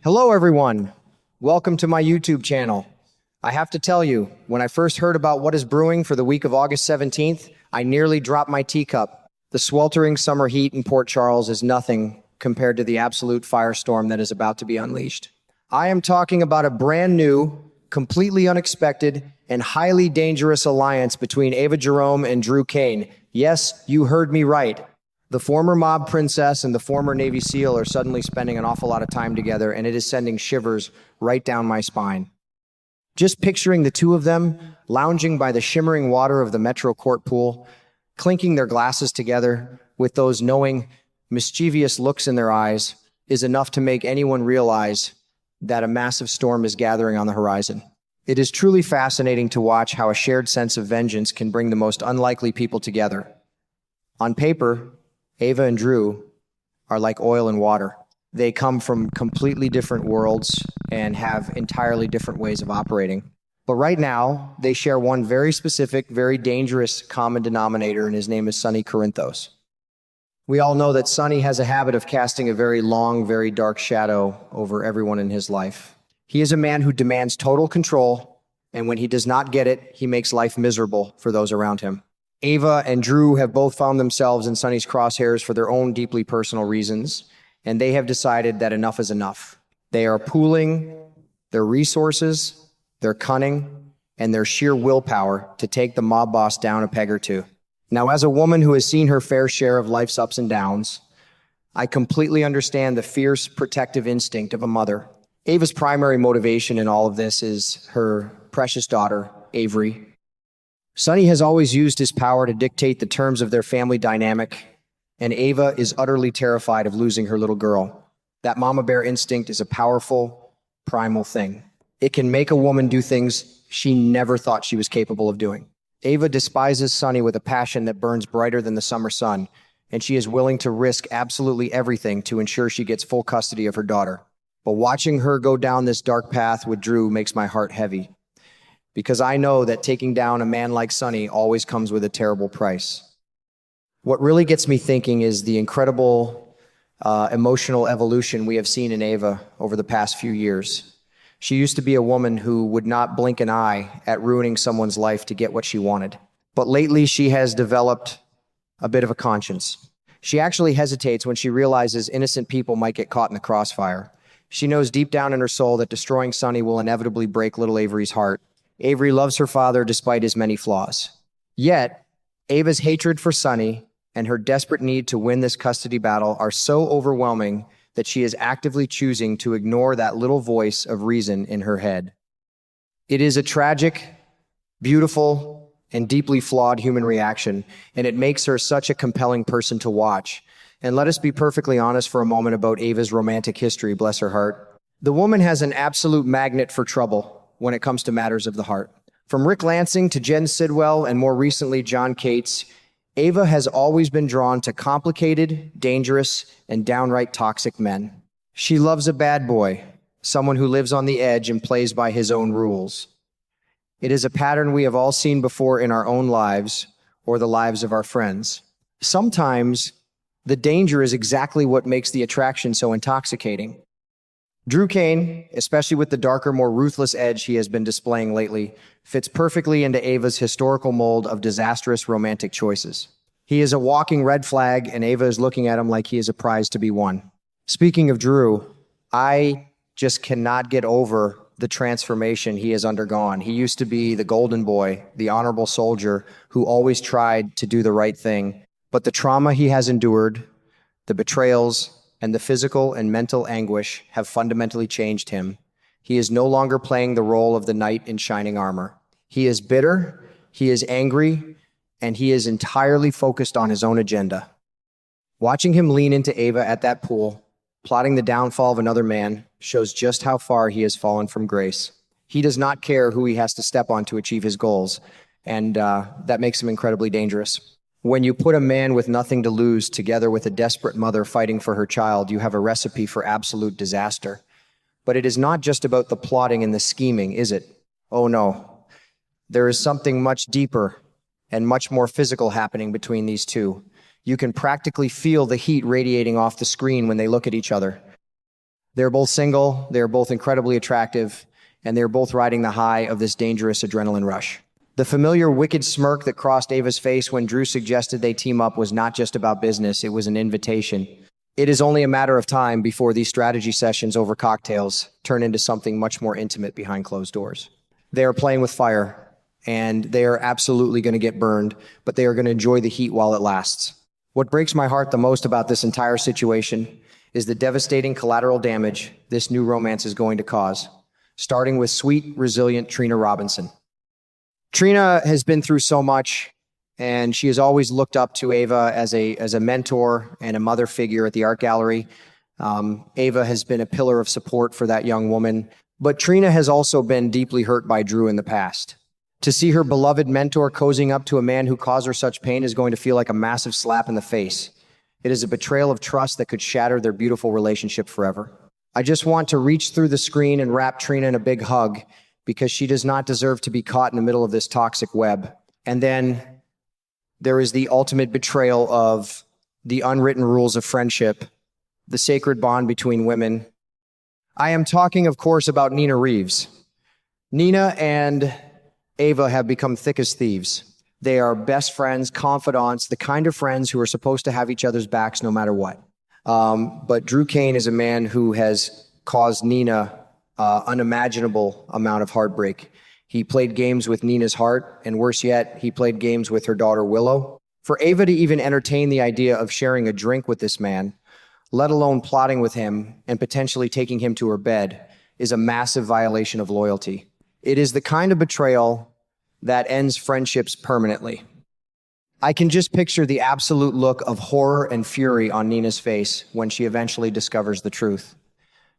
Hello, everyone. Welcome to my YouTube channel. I have to tell you, when I first heard about what is brewing for the week of August 17th, I nearly dropped my teacup. The sweltering summer heat in Port Charles is nothing compared to the absolute firestorm that is about to be unleashed. I am talking about a brand new, completely unexpected, and highly dangerous alliance between Ava Jerome and Drew Kane. Yes, you heard me right. The former mob princess and the former Navy SEAL are suddenly spending an awful lot of time together, and it is sending shivers right down my spine. Just picturing the two of them lounging by the shimmering water of the Metro Court pool, clinking their glasses together with those knowing, mischievous looks in their eyes is enough to make anyone realize that a massive storm is gathering on the horizon. It is truly fascinating to watch how a shared sense of vengeance can bring the most unlikely people together. On paper, Ava and Drew are like oil and water. They come from completely different worlds and have entirely different ways of operating. But right now, they share one very specific, very dangerous common denominator, and his name is Sonny Corinthos. We all know that Sonny has a habit of casting a very long, very dark shadow over everyone in his life. He is a man who demands total control, and when he does not get it, he makes life miserable for those around him. Ava and Drew have both found themselves in Sonny's crosshairs for their own deeply personal reasons, and they have decided that enough is enough. They are pooling their resources, their cunning, and their sheer willpower to take the mob boss down a peg or two. Now, as a woman who has seen her fair share of life's ups and downs, I completely understand the fierce protective instinct of a mother. Ava's primary motivation in all of this is her precious daughter, Avery. Sonny has always used his power to dictate the terms of their family dynamic, and Ava is utterly terrified of losing her little girl. That mama bear instinct is a powerful, primal thing. It can make a woman do things she never thought she was capable of doing. Ava despises Sonny with a passion that burns brighter than the summer sun, and she is willing to risk absolutely everything to ensure she gets full custody of her daughter. But watching her go down this dark path with Drew makes my heart heavy, because I know that taking down a man like Sonny always comes with a terrible price. What really gets me thinking is the incredible emotional evolution we have seen in Ava over the past few years. She used to be a woman who would not blink an eye at ruining someone's life to get what she wanted. But lately, she has developed a bit of a conscience. She actually hesitates when she realizes innocent people might get caught in the crossfire. She knows deep down in her soul that destroying Sonny will inevitably break little Avery's heart. Avery loves her father despite his many flaws. Yet, Ava's hatred for Sonny and her desperate need to win this custody battle are so overwhelming that she is actively choosing to ignore that little voice of reason in her head. It is a tragic, beautiful, and deeply flawed human reaction, and it makes her such a compelling person to watch. And let us be perfectly honest for a moment about Ava's romantic history, bless her heart. The woman has an absolute magnet for trouble when it comes to matters of the heart. From Rick Lansing to Jen Sidwell and more recently John Cates, Ava has always been drawn to complicated, dangerous, and downright toxic men. She loves a bad boy, someone who lives on the edge and plays by his own rules. It is a pattern we have all seen before in our own lives or the lives of our friends. Sometimes the danger is exactly what makes the attraction so intoxicating. Drew Kane, especially with the darker, more ruthless edge he has been displaying lately, fits perfectly into Ava's historical mold of disastrous romantic choices. He is a walking red flag, and Ava is looking at him like he is a prize to be won. Speaking of Drew, I just cannot get over the transformation he has undergone. He used to be the golden boy, the honorable soldier who always tried to do the right thing. But the trauma he has endured, the betrayals, and the physical and mental anguish have fundamentally changed him. He is no longer playing the role of the knight in shining armor. He is bitter, he is angry, and he is entirely focused on his own agenda. Watching him lean into Ava at that pool, plotting the downfall of another man, shows just how far he has fallen from grace. He does not care who he has to step on to achieve his goals, and that makes him incredibly dangerous. When you put a man with nothing to lose together with a desperate mother fighting for her child, you have a recipe for absolute disaster. But it is not just about the plotting and the scheming, is it? Oh no. There is something much deeper and much more physical happening between these two. You can practically feel the heat radiating off the screen when they look at each other. They're both single, they're both incredibly attractive, and they're both riding the high of this dangerous adrenaline rush. The familiar wicked smirk that crossed Ava's face when Drew suggested they team up was not just about business, it was an invitation. It is only a matter of time before these strategy sessions over cocktails turn into something much more intimate behind closed doors. They are playing with fire, and they are absolutely going to get burned, but they are going to enjoy the heat while it lasts. What breaks my heart the most about this entire situation is the devastating collateral damage this new romance is going to cause, starting with sweet, resilient Trina Robinson. Trina has been through so much, and she has always looked up to Ava as a mentor and a mother figure at the art gallery. Ava has been a pillar of support for that young woman, but Trina has also been deeply hurt by Drew in the past. To see her beloved mentor cozying up to a man who caused her such pain is going to feel like a massive slap in the face. It is a betrayal of trust that could shatter their beautiful relationship forever. I just want to reach through the screen and wrap Trina in a big hug because she does not deserve to be caught in the middle of this toxic web. And then there is the ultimate betrayal of the unwritten rules of friendship, the sacred bond between women. I am talking, of course, about Nina Reeves. Nina and Ava have become thick as thieves. They are best friends, confidants, the kind of friends who are supposed to have each other's backs no matter what. But Drew Kane is a man who has caused Nina unimaginable amount of heartbreak. He played games with Nina's heart, and worse yet, he played games with her daughter Willow. For Ava to even entertain the idea of sharing a drink with this man, let alone plotting with him and potentially taking him to her bed, is a massive violation of loyalty. It is the kind of betrayal that ends friendships permanently. I can just picture the absolute look of horror and fury on Nina's face when she eventually discovers the truth.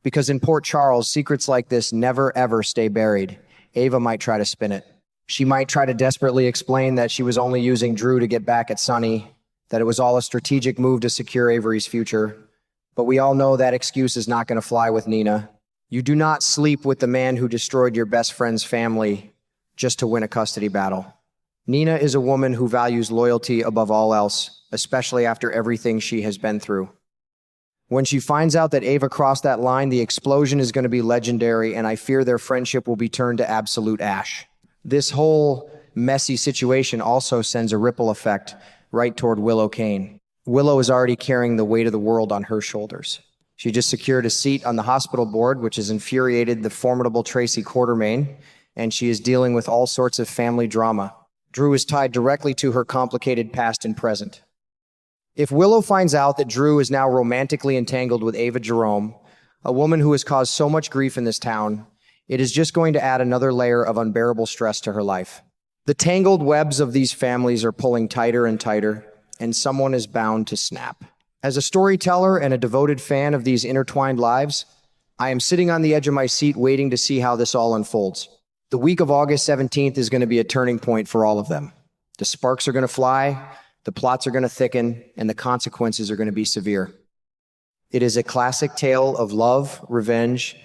Because in Port Charles, secrets like this never ever stay buried. Ava might try to spin it. She might try to desperately explain that she was only using Drew to get back at Sonny, that it was all a strategic move to secure Avery's future. But we all know that excuse is not going to fly with Nina. You do not sleep with the man who destroyed your best friend's family just to win a custody battle. Nina is a woman who values loyalty above all else, especially after everything she has been through. When she finds out that Ava crossed that line, the explosion is going to be legendary, and I fear their friendship will be turned to absolute ash. This whole messy situation also sends a ripple effect right toward Willow Kane. Willow is already carrying the weight of the world on her shoulders. She just secured a seat on the hospital board, which has infuriated the formidable Tracy Quartermain, and she is dealing with all sorts of family drama. Drew is tied directly to her complicated past and present. If Willow finds out that Drew is now romantically entangled with Ava Jerome, a woman who has caused so much grief in this town, it is just going to add another layer of unbearable stress to her life. The tangled webs of these families are pulling tighter and tighter, and someone is bound to snap. As a storyteller and a devoted fan of these intertwined lives, I am sitting on the edge of my seat waiting to see how this all unfolds. The week of August 17th is going to be a turning point for all of them. The sparks are going to fly, the plots are going to thicken, and the consequences are going to be severe. It is a classic tale of love, revenge,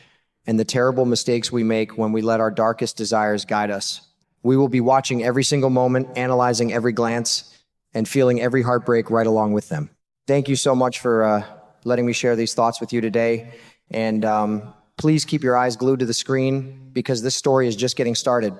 and the terrible mistakes we make when we let our darkest desires guide us. We will be watching every single moment, analyzing every glance, and feeling every heartbreak right along with them. Thank you so much for letting me share these thoughts with you today. And please keep your eyes glued to the screen because this story is just getting started.